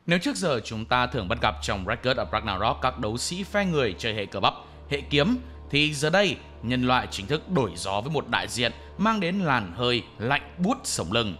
Nếu trước giờ chúng ta thường bắt gặp trong Record of Ragnarok các đấu sĩ phe người chơi hệ cờ bắp, hệ kiếm, thì giờ đây nhân loại chính thức đổi gió với một đại diện mang đến làn hơi lạnh buốt sống lưng.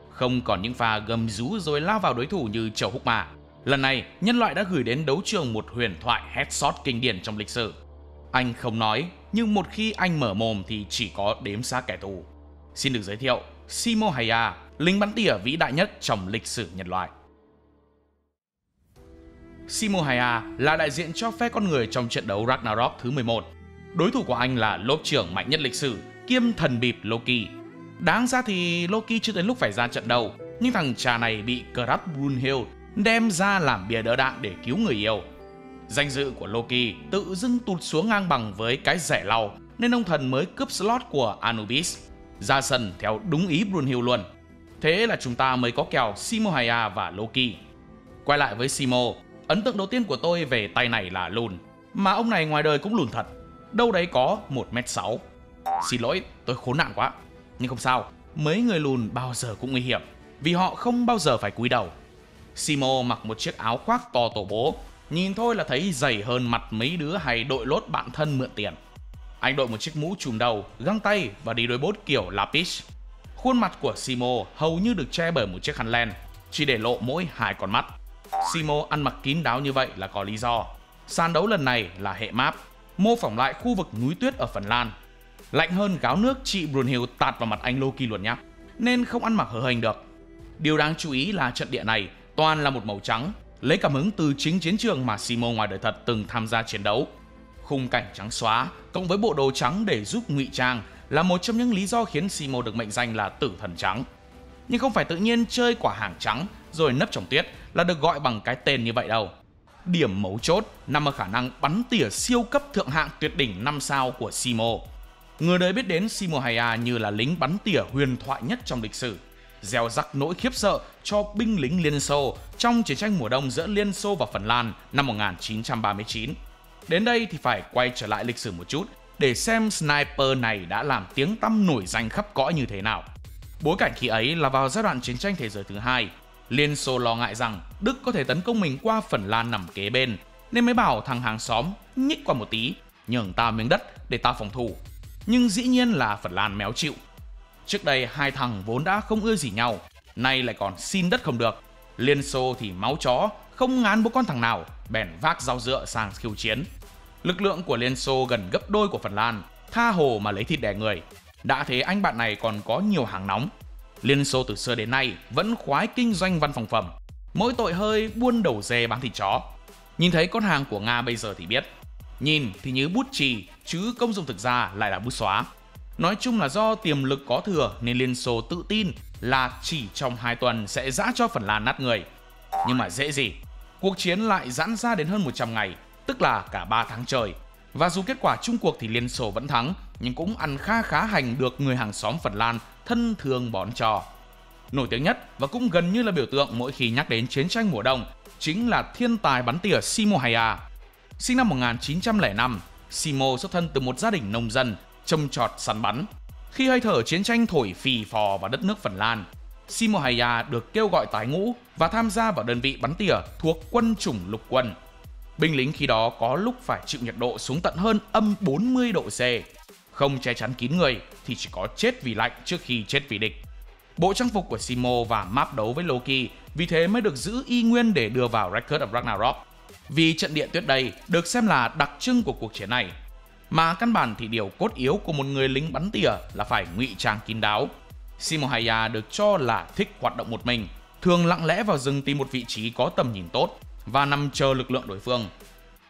Không còn những pha gầm rú rồi lao vào đối thủ như Trầu Húc Ma. Lần này, nhân loại đã gửi đến đấu trường một huyền thoại headshot kinh điển trong lịch sử. Anh không nói, nhưng một khi anh mở mồm thì chỉ có đếm xác kẻ thù. Xin được giới thiệu, Simo Häyhä, lính bắn tỉa vĩ đại nhất trong lịch sử nhân loại. Simo Häyhä là đại diện cho phe con người trong trận đấu Ragnarok thứ 11. Đối thủ của anh là lốp trưởng mạnh nhất lịch sử, kiêm thần bịp Loki. Đáng ra thì Loki chưa đến lúc phải ra trận đâu, nhưng thằng cha này bị Kragr Brunhild đem ra làm bia đỡ đạn để cứu người yêu. Danh dự của Loki tự dưng tụt xuống ngang bằng với cái rẻ lau, nên ông thần mới cướp slot của Anubis, ra sân theo đúng ý Brunhild luôn. Thế là chúng ta mới có kèo Simo Häyhä và Loki. Quay lại với Simo, ấn tượng đầu tiên của tôi về tay này là lùn, mà ông này ngoài đời cũng lùn thật, đâu đấy có 1m6. Xin lỗi, tôi khốn nạn quá. Nhưng không sao, mấy người lùn bao giờ cũng nguy hiểm, vì họ không bao giờ phải cúi đầu. Simo mặc một chiếc áo khoác to tổ bố, nhìn thôi là thấy dày hơn mặt mấy đứa hay đội lốt bạn thân mượn tiền. Anh đội một chiếc mũ trùm đầu, găng tay và đi đôi bốt kiểu Lapis. Khuôn mặt của Simo hầu như được che bởi một chiếc khăn len, chỉ để lộ mỗi 2 con mắt. Simo ăn mặc kín đáo như vậy là có lý do. Sàn đấu lần này là hệ map, mô phỏng lại khu vực núi tuyết ở Phần Lan. Lạnh hơn gáo nước chị Brunhild tạt vào mặt anh Loki luôn nhá, nên không ăn mặc hở hềnh được. Điều đáng chú ý là trận địa này toàn là một màu trắng, lấy cảm hứng từ chính chiến trường mà Simo ngoài đời thật từng tham gia chiến đấu. Khung cảnh trắng xóa cộng với bộ đồ trắng để giúp ngụy trang là một trong những lý do khiến Simo được mệnh danh là tử thần trắng. Nhưng không phải tự nhiên chơi quả hàng trắng rồi nấp trong tuyết là được gọi bằng cái tên như vậy đâu. Điểm mấu chốt nằm ở khả năng bắn tỉa siêu cấp thượng hạng tuyệt đỉnh 5 sao của Simo. Người đời biết đến Simo Häyhä như là lính bắn tỉa huyền thoại nhất trong lịch sử, gieo rắc nỗi khiếp sợ cho binh lính Liên Xô trong chiến tranh mùa đông giữa Liên Xô và Phần Lan năm 1939. Đến đây thì phải quay trở lại lịch sử một chút để xem sniper này đã làm tiếng tăm nổi danh khắp cõi như thế nào. Bối cảnh khi ấy là vào giai đoạn chiến tranh thế giới thứ hai. Liên Xô lo ngại rằng Đức có thể tấn công mình qua Phần Lan nằm kế bên, nên mới bảo thằng hàng xóm nhích qua một tí, nhường ta miếng đất để ta phòng thủ. Nhưng dĩ nhiên là Phần Lan méo chịu. Trước đây hai thằng vốn đã không ưa gì nhau, nay lại còn xin đất không được. Liên Xô thì máu chó, không ngán bố con thằng nào, bèn vác dao dựa sang khiêu chiến. Lực lượng của Liên Xô gần gấp đôi của Phần Lan, tha hồ mà lấy thịt đẻ người. Đã thế anh bạn này còn có nhiều hàng nóng. Liên Xô từ xưa đến nay vẫn khoái kinh doanh văn phòng phẩm, mỗi tội hơi buôn đầu dê bán thịt chó. Nhìn thấy con hàng của Nga bây giờ thì biết, nhìn thì như bút chì chứ công dụng thực ra lại là bút xóa. Nói chung là do tiềm lực có thừa nên Liên Xô tự tin là chỉ trong 2 tuần sẽ giã cho Phần Lan nát người. Nhưng mà dễ gì, cuộc chiến lại giãn ra đến hơn 100 ngày, tức là cả 3 tháng trời. Và dù kết quả chung cuộc thì Liên Xô vẫn thắng, nhưng cũng ăn khá hành được người hàng xóm Phần Lan thân thương bón cho. Nổi tiếng nhất và cũng gần như là biểu tượng mỗi khi nhắc đến chiến tranh mùa đông chính là thiên tài bắn tỉa Simo Häyhä. Sinh năm 1905, Simo xuất thân từ một gia đình nông dân, trông trọt săn bắn. Khi hơi thở chiến tranh thổi phì phò vào đất nước Phần Lan, Simo Häyhä được kêu gọi tái ngũ và tham gia vào đơn vị bắn tỉa thuộc quân chủng lục quân. Binh lính khi đó có lúc phải chịu nhiệt độ xuống tận hơn âm 40 độ C. Không che chắn kín người thì chỉ có chết vì lạnh trước khi chết vì địch. Bộ trang phục của Simo và map đấu với Loki vì thế mới được giữ y nguyên để đưa vào Record of Ragnarok. Vì trận địa tuyết đây được xem là đặc trưng của cuộc chiến này. Mà căn bản thì điều cốt yếu của một người lính bắn tỉa là phải ngụy trang kín đáo. Simo Häyhä được cho là thích hoạt động một mình, thường lặng lẽ vào rừng tìm một vị trí có tầm nhìn tốt và nằm chờ lực lượng đối phương.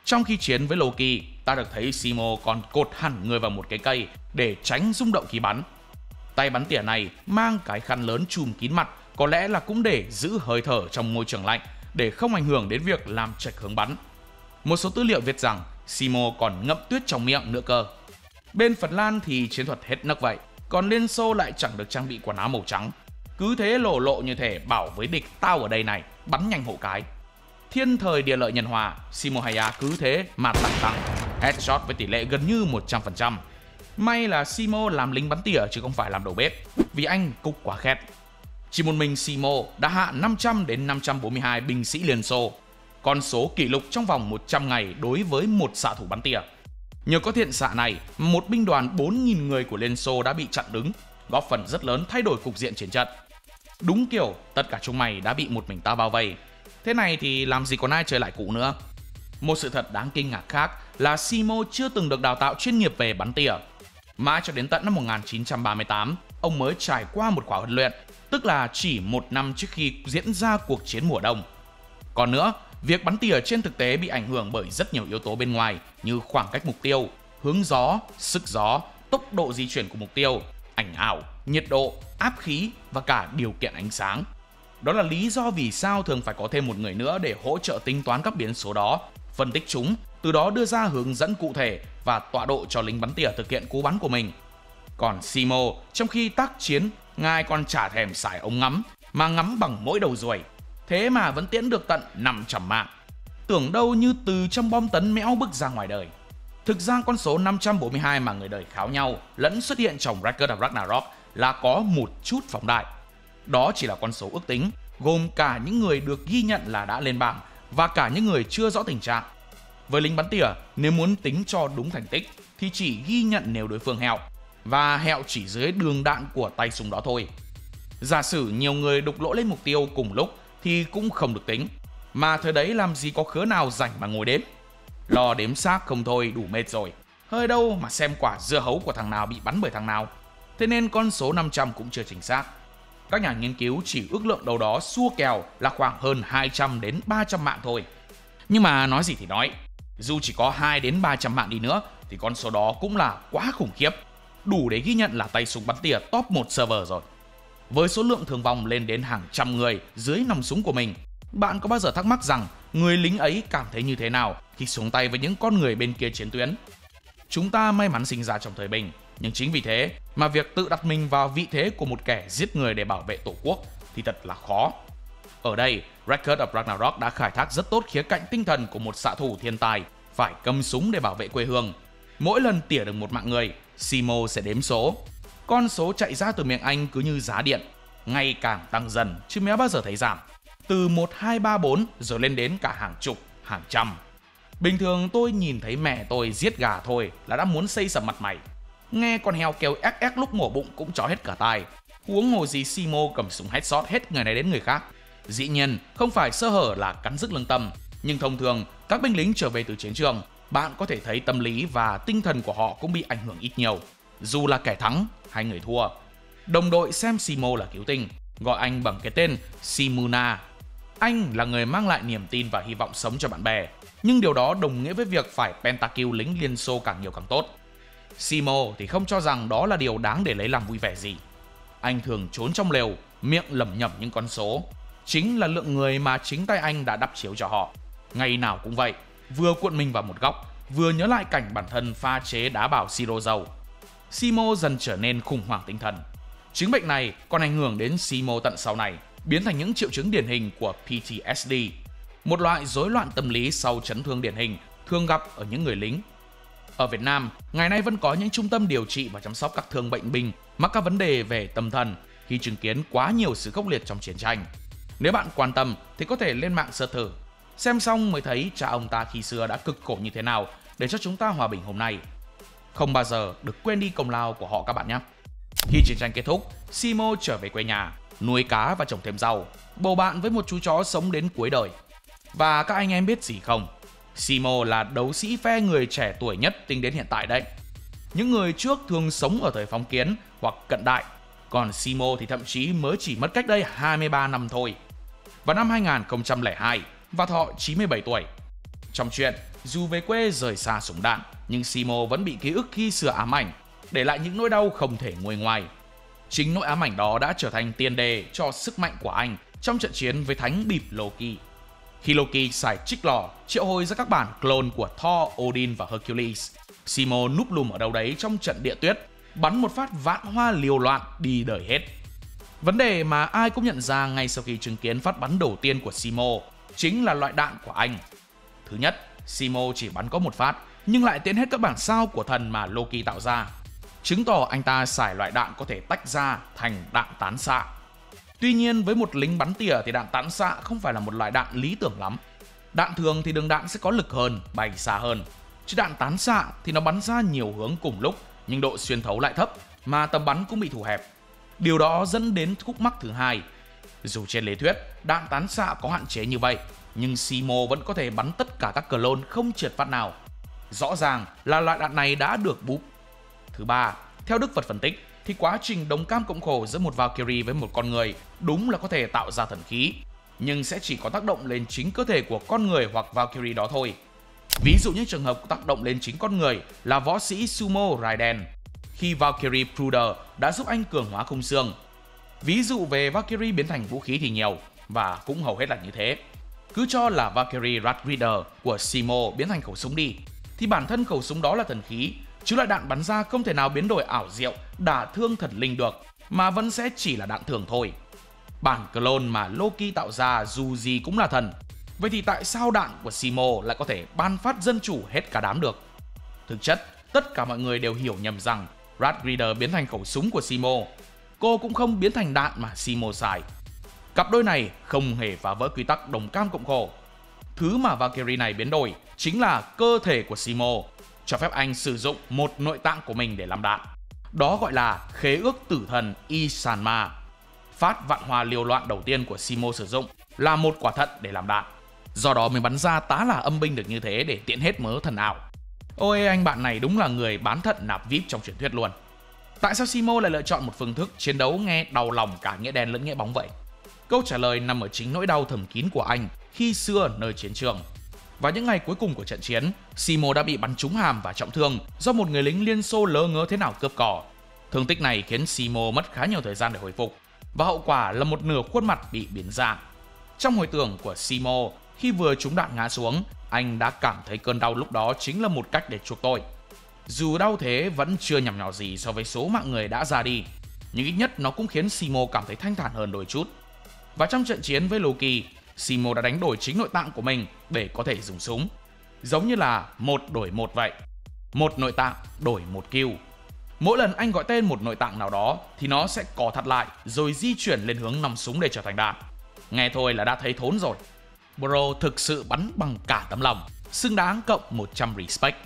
Trong khi chiến với Loki, ta được thấy Simo còn cột hẳn người vào một cái cây để tránh rung động khi bắn. Tay bắn tỉa này mang cái khăn lớn trùm kín mặt, có lẽ là cũng để giữ hơi thở trong môi trường lạnh, để không ảnh hưởng đến việc làm chệch hướng bắn. Một số tư liệu viết rằng Simo còn ngậm tuyết trong miệng nữa cơ. Bên Phần Lan thì chiến thuật hết nấc vậy, còn Liên Xô lại chẳng được trang bị quần áo màu trắng. Cứ thế lộ như thể bảo với địch tao ở đây này, bắn nhanh hộ cái. Thiên thời địa lợi nhân hòa, Simo Häyhä cứ thế mà tăng, headshot với tỷ lệ gần như 100%. May là Simo làm lính bắn tỉa chứ không phải làm đầu bếp, vì anh cục quá khét. Chỉ một mình Simo đã hạ 500 đến 542 binh sĩ Liên Xô, con số kỷ lục trong vòng 100 ngày đối với một xạ thủ bắn tỉa. Nhờ có thiện xạ này, một binh đoàn 4.000 người của Liên Xô đã bị chặn đứng, góp phần rất lớn thay đổi cục diện chiến trận. Đúng kiểu tất cả chúng mày đã bị một mình ta bao vây. Thế này thì làm gì còn ai chơi lại cũ nữa. Một sự thật đáng kinh ngạc khác là Simo chưa từng được đào tạo chuyên nghiệp về bắn tỉa. Mãi cho đến tận năm 1938, ông mới trải qua một khóa huấn luyện, tức là chỉ một năm trước khi diễn ra cuộc chiến mùa đông. Còn nữa, việc bắn tỉa trên thực tế bị ảnh hưởng bởi rất nhiều yếu tố bên ngoài như khoảng cách mục tiêu, hướng gió, sức gió, tốc độ di chuyển của mục tiêu, ảnh ảo, nhiệt độ, áp khí và cả điều kiện ánh sáng. Đó là lý do vì sao thường phải có thêm một người nữa để hỗ trợ tính toán các biến số đó, phân tích chúng, từ đó đưa ra hướng dẫn cụ thể và tọa độ cho lính bắn tỉa thực hiện cú bắn của mình. Còn Simo, trong khi tác chiến, ngài còn chả thèm xài ống ngắm, mà ngắm bằng mỗi đầu ruồi. Thế mà vẫn tiễn được tận 500 mạng. Tưởng đâu như từ trong bom tấn méo bước ra ngoài đời. Thực ra con số 542 mà người đời kháo nhau lẫn xuất hiện trong Record of Ragnarok là có một chút phóng đại. Đó chỉ là con số ước tính, gồm cả những người được ghi nhận là đã lên bảng và cả những người chưa rõ tình trạng. Với lính bắn tỉa, nếu muốn tính cho đúng thành tích thì chỉ ghi nhận nếu đối phương hẹo, và hẹo chỉ dưới đường đạn của tay súng đó thôi. Giả sử nhiều người đục lỗ lên mục tiêu cùng lúc thì cũng không được tính, mà thời đấy làm gì có khứa nào rảnh mà ngồi đếm. Lo đếm xác không thôi đủ mệt rồi, hơi đâu mà xem quả dưa hấu của thằng nào bị bắn bởi thằng nào. Thế nên con số 500 cũng chưa chính xác. Các nhà nghiên cứu chỉ ước lượng đâu đó xua kèo là khoảng hơn 200 đến 300 mạng thôi. Nhưng mà nói gì thì nói, dù chỉ có 2 đến 300 mạng đi nữa thì con số đó cũng là quá khủng khiếp, đủ để ghi nhận là tay súng bắn tỉa top 1 server rồi. Với số lượng thương vong lên đến hàng trăm người dưới nòng súng của mình, bạn có bao giờ thắc mắc rằng người lính ấy cảm thấy như thế nào khi xuống tay với những con người bên kia chiến tuyến? Chúng ta may mắn sinh ra trong thời bình, nhưng chính vì thế mà việc tự đặt mình vào vị thế của một kẻ giết người để bảo vệ tổ quốc thì thật là khó. Ở đây, Record of Ragnarok đã khai thác rất tốt khía cạnh tinh thần của một xạ thủ thiên tài phải cầm súng để bảo vệ quê hương. Mỗi lần tỉa được một mạng người, Simo sẽ đếm số. Con số chạy ra từ miệng anh cứ như giá điện, ngày càng tăng dần chứ méo bao giờ thấy giảm. Từ 1, 2, 3, 4 rồi lên đến cả hàng chục, hàng trăm. Bình thường tôi nhìn thấy mẹ tôi giết gà thôi là đã muốn xây sầm mặt mày. Nghe con heo kêu ép ép lúc mổ bụng cũng chó hết cả tai. Huống hồ gì Simo cầm súng headshot hết người này đến người khác. Dĩ nhiên, không phải sơ hở là cắn rứt lương tâm, nhưng thông thường các binh lính trở về từ chiến trường, bạn có thể thấy tâm lý và tinh thần của họ cũng bị ảnh hưởng ít nhiều, dù là kẻ thắng hay người thua. Đồng đội xem Simo là cứu tinh, gọi anh bằng cái tên Simuna. Anh là người mang lại niềm tin và hy vọng sống cho bạn bè, nhưng điều đó đồng nghĩa với việc phải pentakill lính Liên Xô càng nhiều càng tốt. Simo thì không cho rằng đó là điều đáng để lấy làm vui vẻ gì. Anh thường trốn trong lều, miệng lẩm nhẩm những con số. Chính là lượng người mà chính tay anh đã đắp chiếu cho họ. Ngày nào cũng vậy, vừa cuộn mình vào một góc, vừa nhớ lại cảnh bản thân pha chế đá bảo siro dầu. Simo dần trở nên khủng hoảng tinh thần. Chứng bệnh này còn ảnh hưởng đến Simo tận sau này, biến thành những triệu chứng điển hình của PTSD, một loại rối loạn tâm lý sau chấn thương điển hình thường gặp ở những người lính. Ở Việt Nam, ngày nay vẫn có những trung tâm điều trị và chăm sóc các thương bệnh binh mắc các vấn đề về tâm thần khi chứng kiến quá nhiều sự khốc liệt trong chiến tranh. Nếu bạn quan tâm thì có thể lên mạng search thử, xem xong mới thấy cha ông ta khi xưa đã cực khổ như thế nào để cho chúng ta hòa bình hôm nay. Không bao giờ được quên đi công lao của họ các bạn nhé. Khi chiến tranh kết thúc, Simo trở về quê nhà, nuôi cá và trồng thêm rau, bầu bạn với một chú chó sống đến cuối đời. Và các anh em biết gì không? Simo là đấu sĩ phe người trẻ tuổi nhất tính đến hiện tại đấy. Những người trước thường sống ở thời phong kiến hoặc cận đại, còn Simo thì thậm chí mới chỉ mất cách đây 23 năm thôi. Vào năm 2002, và thọ 97 tuổi. Trong chuyện, dù về quê rời xa súng đạn, nhưng Simo vẫn bị ký ức khi xưa ám ảnh, để lại những nỗi đau không thể nguôi ngoai. Chính nỗi ám ảnh đó đã trở thành tiền đề cho sức mạnh của anh trong trận chiến với thánh bịp Loki. Khi Loki xài trích lò triệu hồi ra các bản clone của Thor, Odin và Hercules, Simo núp lùm ở đâu đấy trong trận địa tuyết, bắn một phát vạn hoa liều loạn đi đời hết. Vấn đề mà ai cũng nhận ra ngay sau khi chứng kiến phát bắn đầu tiên của Simo chính là loại đạn của anh. Thứ nhất, Simo chỉ bắn có một phát, nhưng lại tiễn hết các bản sao của thần mà Loki tạo ra, chứng tỏ anh ta xài loại đạn có thể tách ra thành đạn tán xạ. Tuy nhiên với một lính bắn tỉa thì đạn tán xạ không phải là một loại đạn lý tưởng lắm. Đạn thường thì đường đạn sẽ có lực hơn, bay xa hơn. Chứ đạn tán xạ thì nó bắn ra nhiều hướng cùng lúc nhưng độ xuyên thấu lại thấp mà tầm bắn cũng bị thu hẹp. Điều đó dẫn đến khúc mắc thứ hai. Dù trên lý thuyết đạn tán xạ có hạn chế như vậy nhưng Simo vẫn có thể bắn tất cả các clone không trượt phát nào. Rõ ràng là loại đạn này đã được búp. Thứ ba, theo Đức Phật phân tích thì quá trình đồng cam cộng khổ giữa một Valkyrie với một con người đúng là có thể tạo ra thần khí, nhưng sẽ chỉ có tác động lên chính cơ thể của con người hoặc Valkyrie đó thôi. Ví dụ như trường hợp tác động lên chính con người là võ sĩ Sumo Raiden, khi Valkyrie Pruder đã giúp anh cường hóa khung xương. Ví dụ về Valkyrie biến thành vũ khí thì nhiều, và cũng hầu hết là như thế. Cứ cho là Valkyrie Rat Reader của Simo biến thành khẩu súng đi, thì bản thân khẩu súng đó là thần khí, chứ loại đạn bắn ra không thể nào biến đổi ảo diệu, đả thương thần linh được, mà vẫn sẽ chỉ là đạn thường thôi. Bản clone mà Loki tạo ra dù gì cũng là thần. Vậy thì tại sao đạn của Simo lại có thể ban phát dân chủ hết cả đám được? Thực chất, tất cả mọi người đều hiểu nhầm rằng Rat Reader biến thành khẩu súng của Simo. Cô cũng không biến thành đạn mà Simo xài. Cặp đôi này không hề phá vỡ quy tắc đồng cam cộng khổ. Thứ mà Valkyrie này biến đổi chính là cơ thể của Simo, cho phép anh sử dụng một nội tạng của mình để làm đạn. Đó gọi là khế ước tử thần Isanma. Phát vạn hoa liều loạn đầu tiên của Simo sử dụng là một quả thận để làm đạn. Do đó mới bắn ra tá là âm binh được như thế để tiện hết mớ thần ảo. Ôi, anh bạn này đúng là người bán thận nạp VIP trong truyền thuyết luôn. Tại sao Simo lại lựa chọn một phương thức chiến đấu nghe đau lòng cả nghĩa đen lẫn nghĩa bóng vậy? Câu trả lời nằm ở chính nỗi đau thầm kín của anh khi xưa nơi chiến trường. Vào những ngày cuối cùng của trận chiến, Simo đã bị bắn trúng hàm và trọng thương do một người lính Liên Xô lỡ ngớ thế nào cướp cò. Thương tích này khiến Simo mất khá nhiều thời gian để hồi phục, và hậu quả là một nửa khuôn mặt bị biến dạng. Trong hồi tưởng của Simo, khi vừa trúng đạn ngã xuống, anh đã cảm thấy cơn đau lúc đó chính là một cách để chuộc tội. Dù đau thế vẫn chưa nhằm nhò gì so với số mạng người đã ra đi, nhưng ít nhất nó cũng khiến Simo cảm thấy thanh thản hơn đôi chút. Và trong trận chiến với Loki, Simo đã đánh đổi chính nội tạng của mình để có thể dùng súng. Giống như là 1 đổi 1 vậy. Một nội tạng đổi 1 kill. Mỗi lần anh gọi tên một nội tạng nào đó thì nó sẽ co thắt lại rồi di chuyển lên hướng nòng súng để trở thành đạn. Nghe thôi là đã thấy thốn rồi. Bro thực sự bắn bằng cả tấm lòng, xứng đáng cộng 100 respect.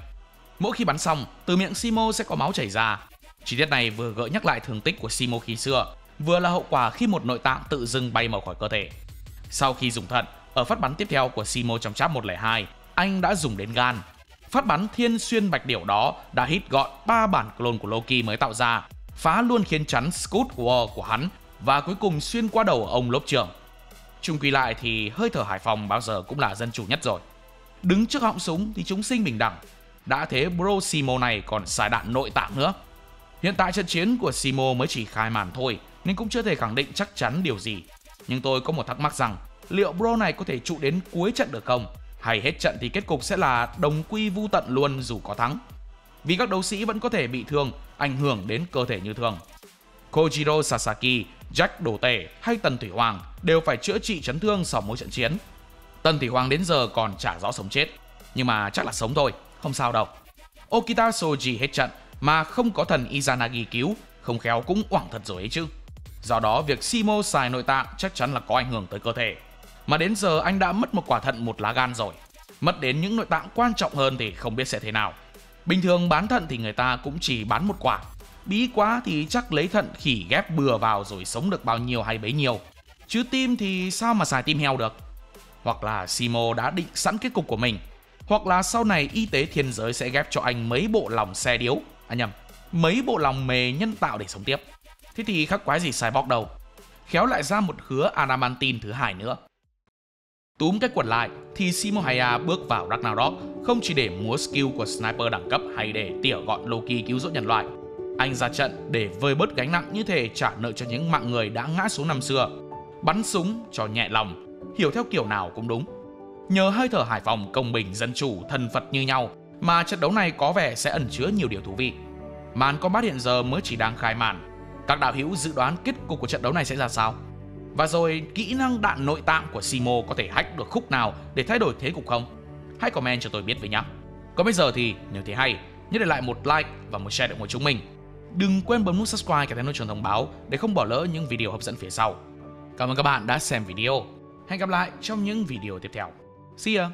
Mỗi khi bắn xong, từ miệng Simo sẽ có máu chảy ra. Chi tiết này vừa gợi nhắc lại thương tích của Simo khi xưa, vừa là hậu quả khi một nội tạng tự dưng bay mở khỏi cơ thể. Sau khi dùng thận, ở phát bắn tiếp theo của Simo trong chap 102, anh đã dùng đến gan. Phát bắn thiên xuyên bạch điểu đó đã hit gọn 3 bản clone của Loki mới tạo ra, phá luôn khiên chắn Scud Wall của hắn và cuối cùng xuyên qua đầu ông lốp trưởng. Chung quy lại thì hơi thở Hải Phòng bao giờ cũng là dân chủ nhất rồi. Đứng trước họng súng thì chúng sinh bình đẳng. Đã thế bro Simo này còn xài đạn nội tạng nữa. Hiện tại trận chiến của Simo mới chỉ khai màn thôi nên cũng chưa thể khẳng định chắc chắn điều gì. Nhưng tôi có một thắc mắc rằng liệu bro này có thể trụ đến cuối trận được không? Hay hết trận thì kết cục sẽ là đồng quy vu tận luôn dù có thắng? Vì các đấu sĩ vẫn có thể bị thương, ảnh hưởng đến cơ thể như thường. Kojiro Sasaki, Jack Đồ Tể hay Tần Thủy Hoàng đều phải chữa trị chấn thương sau mỗi trận chiến. Tần Thủy Hoàng đến giờ còn chả rõ sống chết, nhưng mà chắc là sống thôi, không sao đâu. Okita Soji hết trận mà không có thần Izanagi cứu, không khéo cũng oảng thật rồi ấy chứ. Do đó việc Simo xài nội tạng chắc chắn là có ảnh hưởng tới cơ thể. Mà đến giờ anh đã mất một quả thận, một lá gan rồi. Mất đến những nội tạng quan trọng hơn thì không biết sẽ thế nào. Bình thường bán thận thì người ta cũng chỉ bán một quả. Bí quá thì chắc lấy thận khỉ ghép bừa vào rồi sống được bao nhiêu hay bấy nhiêu. Chứ tim thì sao mà xài tim heo được. Hoặc là Simo đã định sẵn kết cục của mình. Hoặc là sau này y tế thiên giới sẽ ghép cho anh mấy bộ lòng xe điếu. Mấy bộ lòng mề nhân tạo để sống tiếp. Thế thì khắc quái gì Cyborg đâu. Khéo lại ra một hứa Adamantin thứ hai nữa. Túm cái quần lại thì Simo Haya bước vào Ragnarok không chỉ để múa skill của sniper đẳng cấp hay để tỉa gọn Loki cứu rỗi nhân loại. Anh ra trận để vơi bớt gánh nặng như thể trả nợ cho những mạng người đã ngã xuống năm xưa. Bắn súng cho nhẹ lòng, hiểu theo kiểu nào cũng đúng. Nhờ hơi thở Hải Phòng công bình dân chủ thần Phật như nhau mà trận đấu này có vẻ sẽ ẩn chứa nhiều điều thú vị. Màn combat hiện giờ mới chỉ đang khai màn. Các đạo hữu dự đoán kết cục của trận đấu này sẽ ra sao? Và rồi kỹ năng đạn nội tạng của Simo có thể hack được khúc nào để thay đổi thế cục không? Hãy comment cho tôi biết với nhé. Còn bây giờ thì nếu thấy hay, nhớ để lại một like và một share để ủng hộ chúng mình. Đừng quên bấm nút subscribe kèm theo nút chuông thông báo để không bỏ lỡ những video hấp dẫn phía sau. Cảm ơn các bạn đã xem video. Hẹn gặp lại trong những video tiếp theo. See ya!